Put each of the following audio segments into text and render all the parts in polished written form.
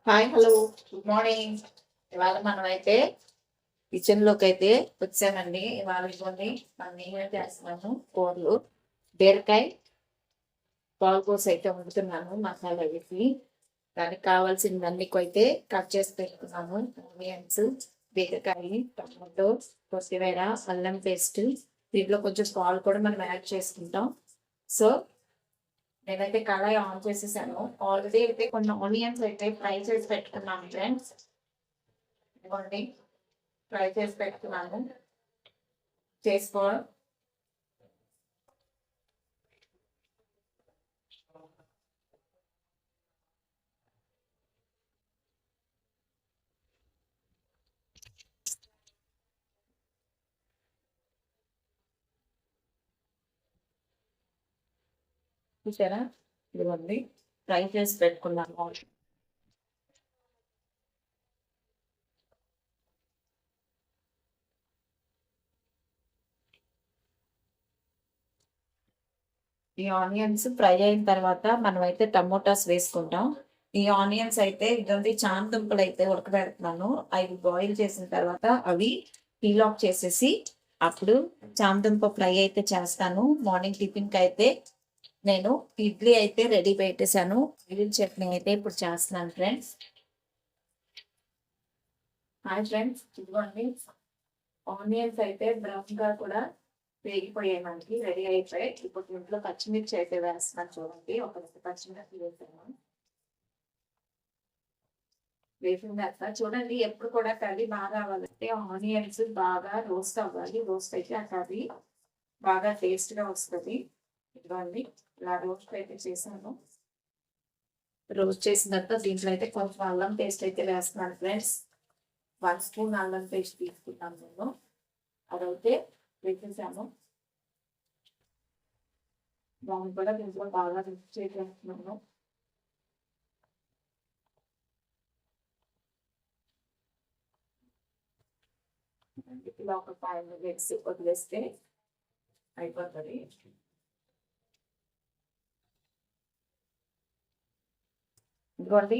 Hi hello good morning. ఇవాళ మనం అయితే కిచెన్ లోకి అయితే వచ్చామండి. ఇవాళ కొన్ని మనం ఏం చేస్తున్నాము, కూరలు బీరకాయ పాలకూర అయితే వండుతున్నాను. మసాలా వేసి దానికి కావాల్సినవన్నీ అయితే కట్ చేసి పెట్టుకున్నాము. ఆనియన్స్, బీరకాయ, టమాటో, కొత్తిమీర, అల్లం పేస్ట్, దీంట్లో కొంచెం పాలు కూడా మనం యాడ్ చేసుకుంటాం. సో నేనైతే కళాయి ఆన్ చేసేసాను. ఆల్రెడీ అయితే కొన్ని ఆనియన్స్ అయితే ఫ్రై చేసి పెట్టుకున్నాను ఫ్రెండ్స్. ఇదిగోండి, ఫ్రై చేసి పెట్టుకున్నాను. చేసుకో చూసారా, ఇదిగోండి ఫ్రై చేసి పెట్టుకున్నాను. ఈ ఆనియన్స్ ఫ్రై అయిన తర్వాత మనం అయితే టమోటాస్ వేసుకుంటాం. ఈ ఆనియన్స్ అయితే ఇదంతా చామదుంపలు అయితే ఉడకబెడుతున్నాను. అవి బాయిల్ చేసిన తర్వాత అవి పీల్ ఆఫ్ చేసేసి అప్పుడు చామదుంప ఫ్రై అయితే చేస్తాను. మార్నింగ్ టిఫిన్ కి అయితే నేను ఇడ్లీ అయితే రెడీ పెట్టేశాను. ఇడ్లీ చట్నీ అయితే ఇప్పుడు చేస్తున్నాను ఫ్రెండ్స్. హాయ్ ఫ్రెండ్స్, ఇదిగోండి ఆనియన్స్ అయితే బ్రౌన్ గా కూడా వేగిపోయాయి, మనకి రెడీ అయిపోయాయి. ఇప్పుడు ఇంట్లో పచ్చిమిర్చి అయితే వేస్తున్నాను. చూడండి, ఒక పచ్చిమిర్చి వేసాను. వేసిన తర్వాత చూడండి, ఎప్పుడు కూడా కర్రీ బాగా అవ్వాలంటే ఆనియన్స్ బాగా రోస్ట్ అవ్వాలి. రోస్ట్ అయితే ఆ కర్రీ బాగా టేస్ట్ గా వస్తుంది. ఇదిగోండి, ఇలా రోస్ట్ అయితే చేశాను. రోస్ట్ చేసిన తర్వాత దీంట్లో అయితే కొంచెం అల్లం పేస్ట్ అయితే వేస్తున్నాను ఫ్రెండ్స్. 1 స్పూన్ అల్లం పేస్ట్ తీసుకుంటాను నేను. అదైతే వేసేసాను. దాన్ని కూడా దీంట్లో బాగా మిక్స్ చేసేస్తున్నాను. ఇలా ఒక 5 మినిట్స్ వదిలేస్తే అయిపోతుంది. ఇదిగోండి,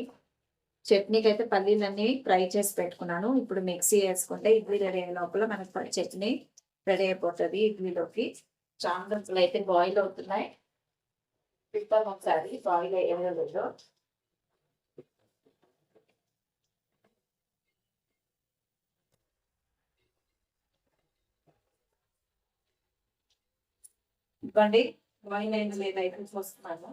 చట్నీకి అయితే పల్లీలన్నీ ఫ్రై చేసి పెట్టుకున్నాను. ఇప్పుడు మిక్సీ వేసుకుంటే ఇడ్లీ రెడీ అయిన లోపల మనకి చట్నీ రెడీ అయిపోతుంది ఇడ్లీలోకి. చామదుంపలు అయితే బాయిల్ అవుతున్నాయి. తిప్పాము ఒకసారి, బాయిల్ అయ్యేదో లేదో. ఇదిగోండి, బాయిల్ అయింది లేదా అయితే చూస్తున్నాను.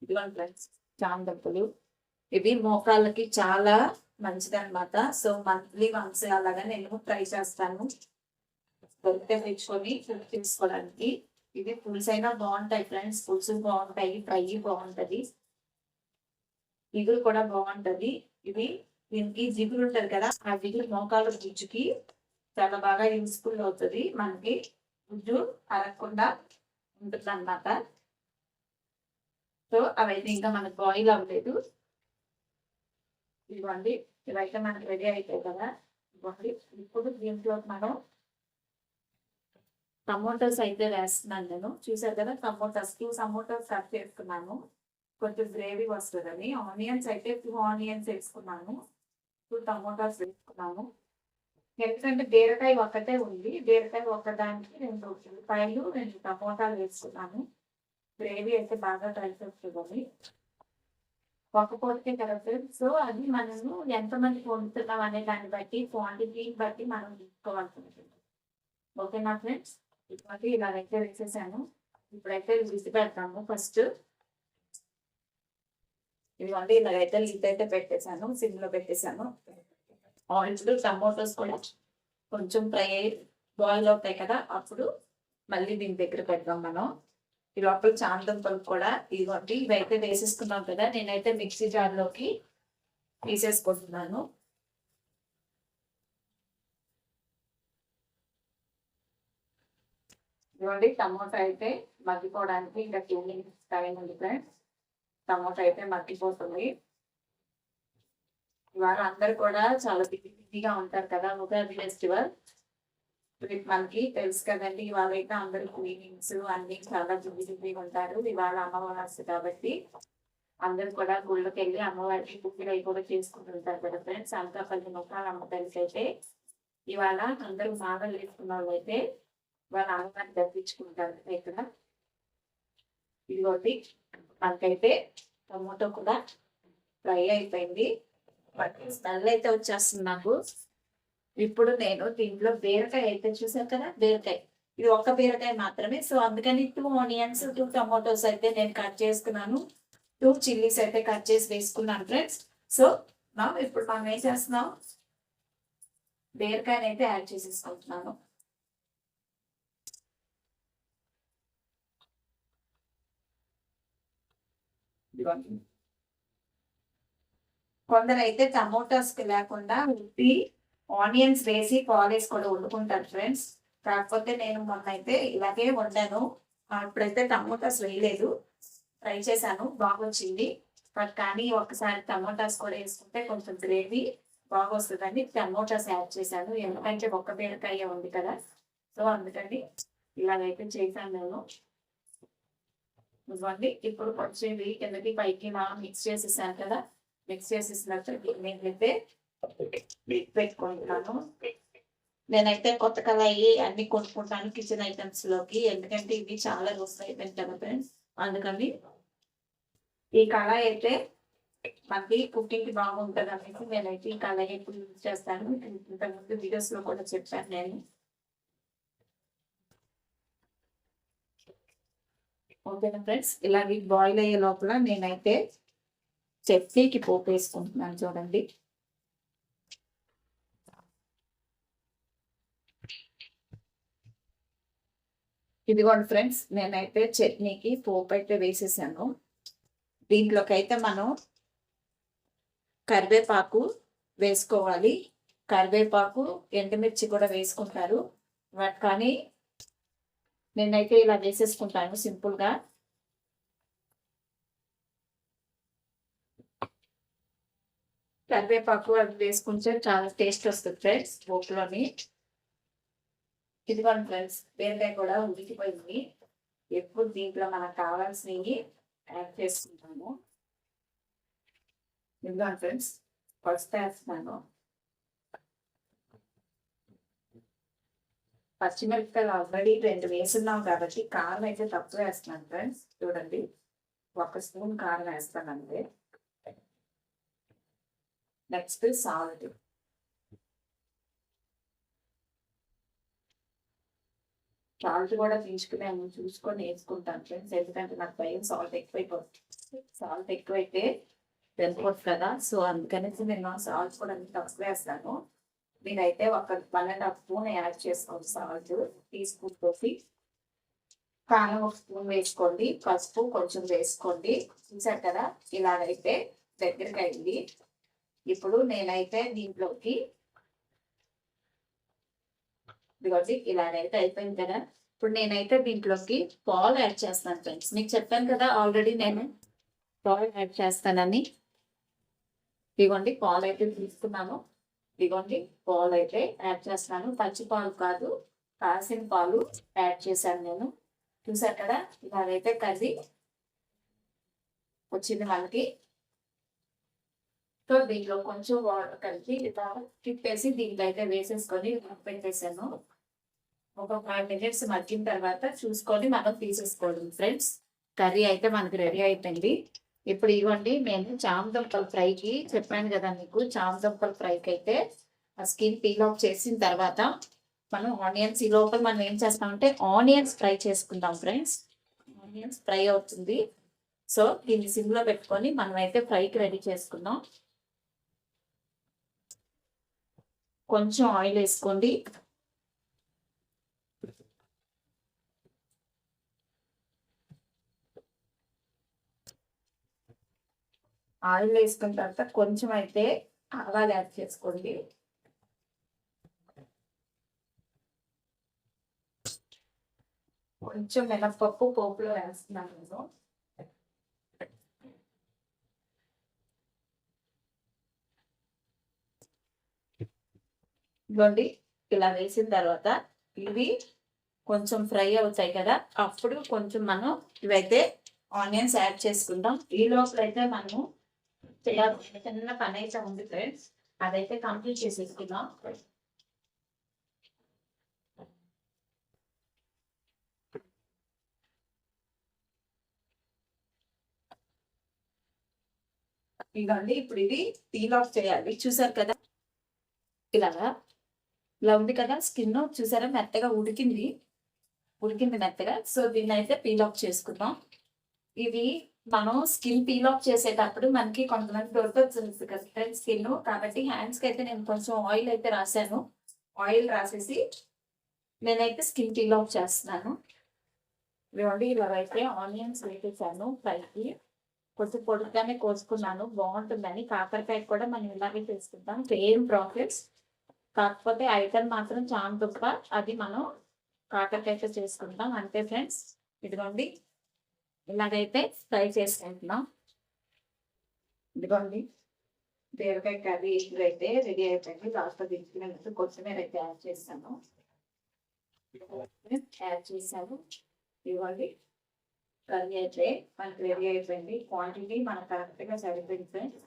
ఇదిగోండి ఫ్రెండ్స్, చామదుంపలు ఇవి మోకాళ్ళకి చాలా మంచిది అనమాట. సో మంత్లీ వన్స్ అలాగా నేను ట్రై చేస్తాను. దొరికితే తెచ్చుకొని కుక్ చేసుకోవడానికి. ఇది పులుసు అయినా బాగుంటాయి ఫ్రెండ్స్, పులుసు బాగుంటాయి, ఫ్రై బాగుంటది, ఇగురు కూడా బాగుంటది. ఇది దీనికి జిగురు ఉంటది కదా, ఆ జిగురు మోకాళ్ళ గుజ్జుకి చాలా బాగా యూస్ఫుల్ అవుతుంది. మనకి గుజ్జు అరగకుండా ఉంటుంది అన్నమాట. సో అవైతే ఇంకా మనకు బాయిల్ అవ్వలేదు. ఇవ్వండి, ఇవైతే మనకి రెడీ అవుతాయి కదా. ఇవ్వండి, ఇప్పుడు దీంట్లో మనం టమోటాస్ అయితే వేస్తున్నాను నేను. చూసారు కదా, టమోటాస్ 2 టమోటాస్ కట్ చేసుకున్నాను. కొంచెం గ్రేవీ వస్తుందని. ఆనియన్స్ అయితే 2 ఆనియన్స్ వేసుకున్నాను. 2 టమోటాస్ వేసుకున్నాను. ఎందుకంటే బీరకాయ ఒక్కటే ఉంది. బీరకాయ ఒక్కదానికి 2 ఉల్లిపాయలు, 2 టమోటాలు వేసుకున్నాను. గ్రేవీ అయితే బాగా ట్రై చేస్తుంది. ఒక పూటకే కదా ఫ్రెండ్స్. సో అది మనము ఎంతమందికి వండుతున్నాం అనే దాన్ని బట్టి, క్వాంటిటీని బట్టి మనం తీసుకోవాల్సి ఉంటుంది. ఓకేనా ఫ్రెండ్స్, ఇటువంటి ఇలాగైతే వేసేసాను. ఇప్పుడైతే విసి పెడతాము. ఫస్ట్ ఇదిగోండి, ఇలాగైతే లిడ్ అయితే పెట్టేశాను, సిమ్ లో పెట్టేశాను. ఆయిల్స్, టమోటోస్ కూడా కొంచెం ఫ్రై అయ్యి బాయిల్ అవుతాయి కదా, అప్పుడు మళ్ళీ దీని దగ్గర పెడదాం మనం. ఈ లోపల చామదుంపలు కూడా ఇదిగోండి, ఇవైతే వేసేసుకున్నాం కదా. నేనైతే మిక్సీ జార్లోకి తీసేసుకుంటున్నాను. ఇదిగోండి, టమోటా అయితే మగ్గిపోవడానికి ఇంకా 2 మినిట్స్ టైం ఉంది ఫ్రెండ్స్. టమోటా అయితే మగ్గిపోతుంది. ఇవాళ అందరు కూడా చాలా బిజీగా ఉంటారు కదా, ఉగాది ఫెస్టివల్ మనకి తెలుసు కదండి. ఇవాళ అయితే అందరూ క్లీనింగ్స్ అన్ని చాలా బిజీగా ఉంటారు. ఇవాళ అమావాస్య కాబట్టి అందరూ కూడా గుళ్ళకి వెళ్ళి అమ్మవారికి పుట్టిన అవి కూడా చేసుకుంటుంటారు కదా ఫ్రెండ్స్. అనకాపల్లి ముఖాలు అమ్మతల్లికి అయితే ఇవాళ అందరూ మాలలు వేసుకున్న వాళ్ళు అయితే వాళ్ళ అమ్మవారిని దర్శించుకుంటారు ఇక్కడ. ఇదిగోటి మనకైతే టమోటో కూడా ఫ్రై అయిపోయింది, స్మెల్ అయితే వచ్చేస్తుంది నాకు. ఇప్పుడు నేను దీంట్లో బీరకాయ అయితే చూసాను కదా, బీరకాయ ఇది ఒక్క బీరకాయ మాత్రమే. సో అందుకని 2 ఆనియన్స్ 2 టమాటోస్ అయితే నేను కట్ చేసుకున్నాను, 2 చిల్లీస్ అయితే కట్ చేసి వేసుకున్నాను ఫ్రెండ్స్. సో ఇప్పుడు మనం ఏం చేస్తున్నాం, బీరకాయని అయితే యాడ్ చేసేసుకుంటున్నాను. కొందరు అయితే టమోటాస్ కి లేకుండా ఉట్టి ఆనియన్స్ వేసి పాలేసి కూడా వండుకుంటారు ఫ్రెండ్స్. కాకపోతే నేను మొన్న అయితే ఇలాగే వండాను. అప్పుడైతే టమోటాస్ వేయలేదు, ట్రై చేశాను, బాగొచ్చింది. బట్ కానీ ఒకసారి టమోటాస్ కూడా వేసుకుంటే కొంచెం గ్రేవీ బాగా వస్తుందని టమోటాస్ యాడ్ చేశాను. ఎందుకంటే ఒక్క బీరకాయ ఉంది కదా, సో అందుకని ఇలాగైతే చేశాను నేను. ఇవ్వండి, ఇప్పుడు కొంచెం కిందకి పైకి మిక్స్ చేసేసాను కదా, మిక్స్ చేసేసినట్టు నేనైతే పెట్టుకుంటున్నాను. నేనైతే కొత్త కళాయి అన్ని కొనుక్కుంటాను కిచెన్ ఐటమ్స్ లోకి, ఎందుకంటే ఇవి చాలా రోజులు అయిపోయింది కదా ఫ్రెండ్స్. అందుకని ఈ కళాయి అయితే మనకి కుకింగ్ కి బాగుంటుంది అనేసి నేనైతే ఈ కళాయి ఎప్పుడు యూజ్ చేస్తాను. ఇంతకుముందు వీడియోస్ లో కూడా చెప్పాను నేను. ఓకేనా ఫ్రెండ్స్, ఇలాగే బాయిల్ అయ్యే లోపల నేనైతే చట్నీకి పోపు వేసుకుంటున్నాను. చూడండి, ఇదిగోండి ఫ్రెండ్స్, నేనైతే చట్నీకి పోపు అయితే వేసేసాను. దీంట్లోకి అయితే మనం కరివేపాకు వేసుకోవాలి. కరివేపాకు ఎండుమిర్చి కూడా వేసుకుంటారు, బట్ కానీ నేనైతే ఇలా వేసేసుకుంటాను సింపుల్గా. కరివేపాకు అది వేసుకుంటే చాలా టేస్ట్ వస్తుంది ఫ్రెండ్స్ పోపులోని. ఇదిగోండి ఫ్రెండ్స్, బీరకాయ కూడా ఉడికిపోయింది. ఎప్పుడు దీంట్లో మనకు కావాల్సినవి యాడ్ చేసుకుంటాము. ఇదిగోండి ఫ్రెండ్స్, పసుపు వేస్తున్నాను. పచ్చిమిరపకాయలు ఆల్రెడీ 2 వేసున్నాం కాబట్టి కారం అయితే తక్కువ వేస్తున్నాను ఫ్రెండ్స్. చూడండి, 1 స్పూన్ కారం వేస్తాను అంతే. Next salt. సాల్ట్ కూడా తీసుకుని చూసుకొని వేసుకుంటాను ఫ్రెండ్స్, ఎందుకంటే నాకు భయం సాల్ట్ ఎక్కువైపోతుంది. సాల్ట్ ఎక్కువైతే వెళ్ళిపోతుంది కదా, సో అందుకనేసి నేను సాల్ట్ కూడా తక్కువ వేస్తాను. నేనైతే 1.5 స్పూన్ యాడ్ చేసుకోండి సాల్ట్, టీ స్పూన్ తోసి. కారం 1 స్పూన్ వేసుకోండి, పసుపు కొంచెం వేసుకోండి. చూసారు కదా, ఇలాగైతే దగ్గరికి అయింది. ఇప్పుడు నేనైతే దీంట్లోకి ఇదిగోండి ఇలాగైతే అయిపోయింది కదా. ఇప్పుడు నేనైతే దీంట్లోకి పాలు యాడ్ చేస్తాను ఫ్రెండ్స్. మీకు చెప్పాను కదా ఆల్రెడీ నేను పాలు యాడ్ చేస్తానని. ఇదిగోండి పాలు అయితే తీసుకున్నాను. ఇదిగోండి పాలు అయితే యాడ్ చేస్తున్నాను. పచ్చి పాలు కాదు, కాసిన పాలు యాడ్ చేశాను నేను. చూసారు కదా, ఇలాగైతే కర్రీ వచ్చింది మనకి. సో దీంట్లో కొంచెం వాటర్ కలిపి ఇలా తిప్పేసి దీంట్లో అయితే వేసేసుకొని పెట్టేసాను. ఒక 5 minutes మగ్గిన తర్వాత చూసుకొని మనం తీసేసుకోవడం ఫ్రెండ్స్. కర్రీ అయితే మనకి రెడీ అయిపోయింది. ఇప్పుడు ఇవ్వండి, నేను చామదుంపల ఫ్రైకి చెప్పాను కదా మీకు, చామదుంపల ఫ్రైకి అయితే ఆ స్కిన్ పీల్ ఆఫ్ చేసిన తర్వాత మనం ఆనియన్స్, ఈ లోపల మనం ఏం చేస్తామంటే ఆనియన్స్ ఫ్రై చేసుకుందాం ఫ్రెండ్స్. ఆనియన్స్ ఫ్రై అవుతుంది, సో దీన్ని సిమ్లో పెట్టుకొని మనం అయితే ఫ్రైకి రెడీ చేసుకుందాం. కొంచెం ఆయిల్ వేసుకోండి. ఆయిల్ వేసుకున్న తర్వాత కొంచెం అయితే ఆవాలు యాడ్ చేసుకోండి. కొంచెం మినపప్పు పోపులో వేస్తున్నాను నేను. ఇవ్వండి, ఇలా వేసిన తర్వాత ఇవి కొంచెం ఫ్రై అవుతాయి కదా, అప్పుడు కొంచెం మనం ఇవైతే ఆనియన్స్ యాడ్ చేసుకుందాం. ఈ లోపల అయితే మనము చేయాల్సిన చిన్న పని అయితే ఉంది ఫ్రెండ్స్, అదైతే కంప్లీట్ చేసేసుకుందాం. ఇదండి ఇప్పుడు ఇది పీల్ ఆఫ్ చేయాలి. చూసారు కదా ఇలాగా, ఇలా ఉంది కదా స్కిన్, చూసారా మెత్తగా ఉడికింది మెత్తగా. సో దీన్ని అయితే పీల్ ఆఫ్ చేసుకుందాం. ఇది మనం స్కిన్ పీల్ ఆఫ్ చేసేటప్పుడు మనకి కొంతమంది దొరకవచ్చు కదా ఫ్రెండ్స్ స్కిన్, కాబట్టి హ్యాండ్స్ కి అయితే నేను కొంచెం ఆయిల్ అయితే రాశాను. ఆయిల్ రాసేసి నేనైతే స్కిన్ పీల్ ఆఫ్ చేస్తున్నాను. ఇవ్వండి ఇలాగైతే ఆనియన్స్ వేసేసాను ఫ్రైకి. కొంచెం పొడుగ్గానే కోసుకున్నాను, బాగుంటుందని. కాకరకాయ కూడా మనం ఇలాగే చేసుకుంటాం, సేమ్ ప్రాసెస్. కాకపోతే ఐటమ్ మాత్రం చామదుంప, అది మనం కాకరకాయతో చేసుకుంటాం అంతే ఫ్రెండ్స్. ఇదిగోండి ఇలాగైతే ఫ్రై చేసుకుంటున్నాం. ఇదిగోండి బీరకాయ కర్రీ అయితే రెడీ అయిపోయింది. లాస్ట్లో దించుకునేందుకు కొత్తిమీర అయితే యాడ్ చేస్తాను. ఇవ్వండి కర్రీ అయితే మనకి రెడీ అయిపోయింది. క్వాంటిటీ మనకు కరెక్ట్గా సరిపోయింది ఫ్రెండ్స్.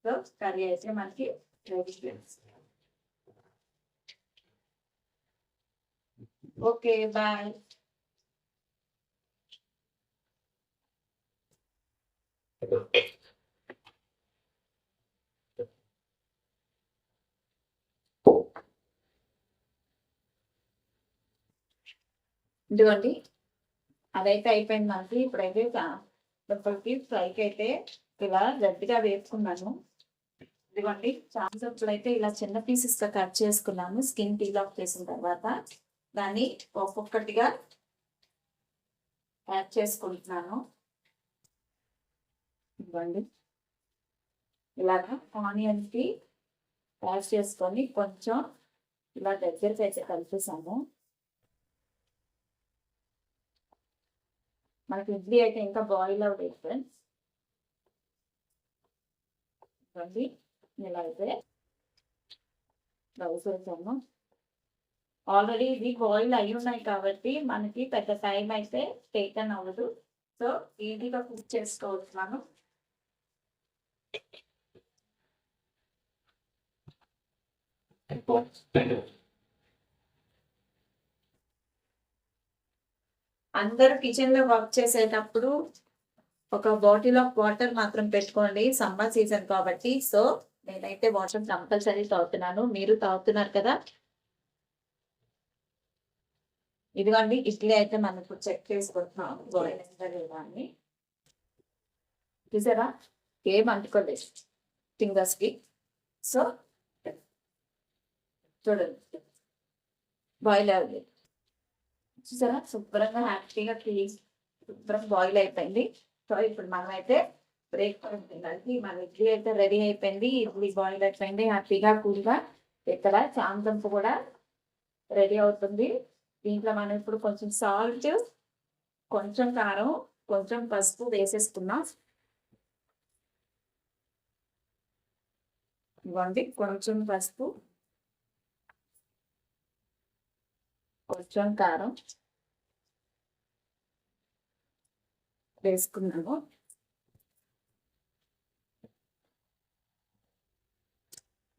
సో కర్రీ అయితే మనకి రెడీ ఫ్రెండ్స్. Okay bye. ఇదిగోండి అదైతే అయిపోయింది మనకి. ఇప్పుడైతే దుంపలకి ఫ్రైకి అయితే ఇలా గట్టిగా వేసుకున్నాను. ఇదిగోండి చామదుంపలు అయితే ఇలా చిన్న పీసెస్ గా కట్ చేసుకున్నాను. స్కిన్ పీల్ ఆఫ్ చేసిన తర్వాత దాన్ని ఒక్కొక్కటిగా యాడ్ చేసుకుంటున్నాను. ఇవ్వండి ఇలాగా ఆనియన్స్ కి యాడ్ చేసుకొని కొంచెం ఇలా దగ్గరికి అయితే కలిపేసాము. మనకి ఇడ్లీ అయితే ఇంకా బాయిల్ అవుతుంది ఫ్రెండ్స్. ఇవ్వండి ఇలా అయితే వేసేసాము. ఆల్రెడీ ఇది బాయిల్ అయి ఉన్నాయి కాబట్టి మనకి పెద్ద టైం అయితే టేకన్ అవ్వదు. సో ఈజీగా కుక్ చేసుకోవచ్చున్నాను. అందరూ కిచెన్ లో వర్క్ చేసేటప్పుడు ఒక బాటిల్ ఆఫ్ వాటర్ మాత్రం పెట్టుకోండి, సమ్మర్ సీజన్ కాబట్టి. సో నేనైతే వాటర్ కంపల్సరీ తాగుతున్నాను, మీరు తాగుతున్నారు కదా. ఇదిగోండి ఇడ్లీ అయితే మనకు చెక్ చేసుకుంటున్నాం బాయిల్ అయిందా లేదా అని. చూసారా ఏం అంటుకోలేదు ఫింగర్స్ కి. సో చూడండి బాయిల్ అవ్వలేదు. చూసారా శుభ్రంగా హ్యాపీగా శుభ్రంగా బాయిల్ అయిపోయింది. సో ఇప్పుడు మనం అయితే బ్రేక్ఫాస్ట్ తినాలి. మన ఇడ్లీ అయితే రెడీ అయిపోయింది. ఇడ్లీ బాయిల్ అయిపోయింది హ్యాపీగా కూల్గా. ఇక్కడ చామదుంప కూడా రెడీ అవుతుంది. దీంట్లో మనం ఇప్పుడు కొంచెం సాల్ట్, కొంచెం కారం, కొంచెం పసుపు వేసేసుకున్నాం. ఇవ్వండి కొంచెం పసుపు, కొంచెం కారం వేసుకున్నాము.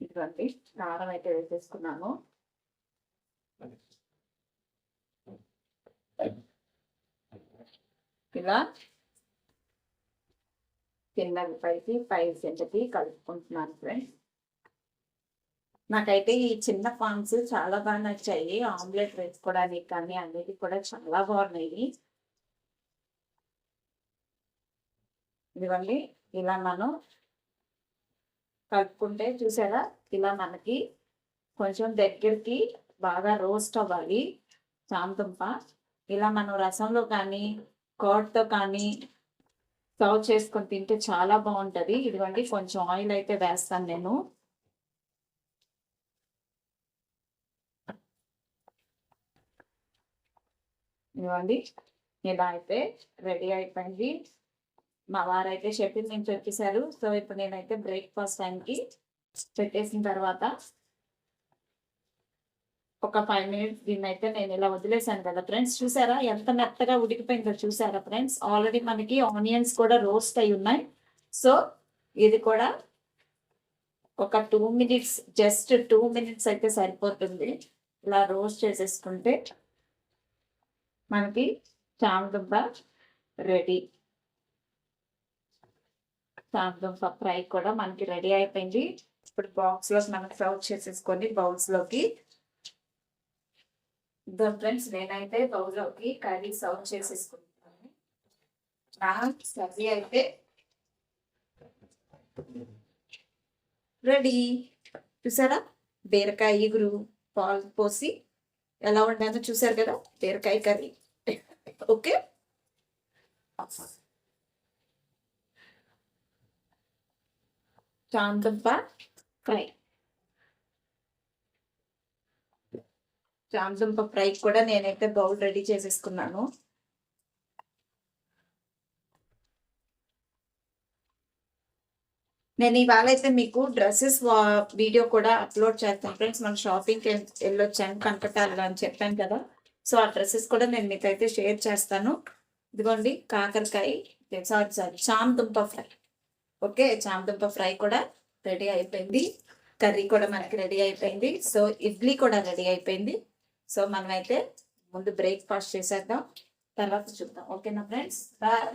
ఇదిగోండి కారం అయితే వేసేసుకున్నాము. ఇలా కిందకి పై సెంటకి కలుపుకుంటున్నాను ఫ్రెండ్స్. నాకైతే ఈ చిన్న పాన్స్ చాలా బాగా నచ్చాయి. ఆమ్లెట్ వేసుకోవడానికి కానీ అన్నిటి కూడా చాలా బాగున్నాయి. ఇదిగోండి ఇలా మనం కలుపుకుంటే చూసారా ఇలా మనకి కొంచెం దగ్గరికి బాగా రోస్ట్ అవ్వాలి చామదుంప. ఇలా మనం రసంలో కానీ కర్డ్తో కానీ సర్వ్ చేసుకొని తింటే చాలా బాగుంటుంది. ఇదిగోండి కొంచెం ఆయిల్ అయితే వేస్తాను నేను. ఇదిగోండి ఇలా అయితే రెడీ అయిపోయింది. మా వారైతే షెఫిల్ నుంచి వచ్చేసారు. సో ఇప్పుడు నేనైతే బ్రేక్ఫాస్ట్ టైంకి పెట్టేసిన తర్వాత ఒక 5 minutes దీన్ని అయితే నేను ఇలా వదిలేసాను కదా ఫ్రెండ్స్. చూసారా ఎంత మెత్తగా ఉడికిపోయిందో చూసారా ఫ్రెండ్స్. ఆల్రెడీ మనకి ఆనియన్స్ కూడా రోస్ట్ అయి ఉన్నాయి. సో ఇది కూడా ఒక 2 minutes, జస్ట్ 2 minutes అయితే సరిపోతుంది. ఇలా రోస్ట్ చేసేసుకుంటే మనకి చామదుంప రెడీ. చామదుంప ఫ్రై కూడా మనకి రెడీ అయిపోయింది. ఇప్పుడు బాక్స్లోకి మనం సర్వ్ చేసేసుకొని బౌల్స్లోకి ఫ్రెండ్స్. నేనైతే బౌల్లోకి కర్రీ సర్వ్ చేసేసుకుంటాను. నా కర్రీ అయితే రెడీ. చూసారా బీరకాయ ఇగురు పాలు పోసి ఎలా ఉండాలో చూసారు కదా, బీరకాయ కర్రీ. ఓకే, చామదుంప ఫ్రై. చామదుంప ఫ్రై కూడా నేనైతే బౌల్ రెడీ చేసేసుకున్నాను. నేను ఇవాళ అయితే మీకు డ్రెస్సెస్ వీడియో కూడా అప్లోడ్ చేస్తాను ఫ్రెండ్స్. మన షాపింగ్కి వెళ్ళొచ్చాను కనకటాల్లో అని చెప్పాను కదా. సో ఆ డ్రెస్సెస్ కూడా నేను మీకు అయితే షేర్ చేస్తాను. ఇదిగోండి కాకరకాయ, సారీ చామదుంప ఫ్రై. ఓకే, చామదుంప ఫ్రై కూడా రెడీ అయిపోయింది. కర్రీ కూడా మనకి రెడీ అయిపోయింది. సో ఇడ్లీ కూడా రెడీ అయిపోయింది. సో మనమైతే ముందు బ్రేక్ఫాస్ట్ చేసేద్దాం, తర్వాత చూద్దాం. ఓకేనా ఫ్రెండ్స్, బాయ్.